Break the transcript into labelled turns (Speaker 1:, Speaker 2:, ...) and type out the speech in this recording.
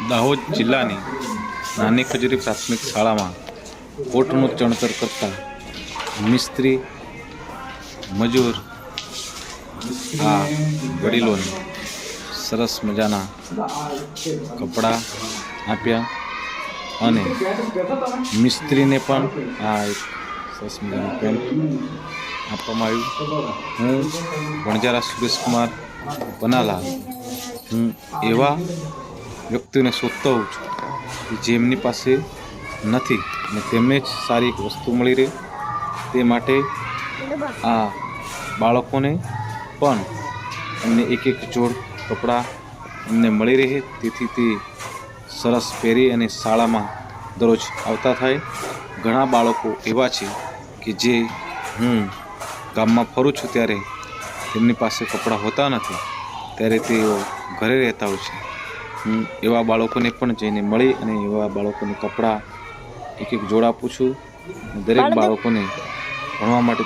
Speaker 1: દાહોદ જિલ્લાની નાની ખજૂરી પ્રાથમિક શાળામાં કોટનું ચણતર કરતા મિસ્ત્રી મજૂર આ વડીલોને સરસ મજાના કપડાં આપ્યા અને મિસ્ત્રીને પણ આ એક સરસ મજાનું પેન્ટ આપવામાં આવ્યું। હું વણજારા સુરેશકુમાર પનાલાલ હું એવા વ્યક્તિઓને શોધતો હોઉં છું કે જેમની પાસે નથી અને તેમને જ સારી એક વસ્તુ મળી રહે તે માટે આ બાળકોને પણ એમને એક એક જોડ કપડાં એમને મળી રહે તેથી તે સરસ પહેરી અને શાળામાં દરરોજ આવતા થાય। ઘણા બાળકો એવા છે કે જે હું ગામમાં ફરું છું ત્યારે તેમની પાસે કપડાં હોતા નથી ત્યારે તેઓ ઘરે રહેતા હોય છે। હું એવા બાળકોને પણ જઈને મળી અને એવા બાળકોને કપડાં એક એક જોડ આપું છું। દરેક બાળકોને ભણવા માટે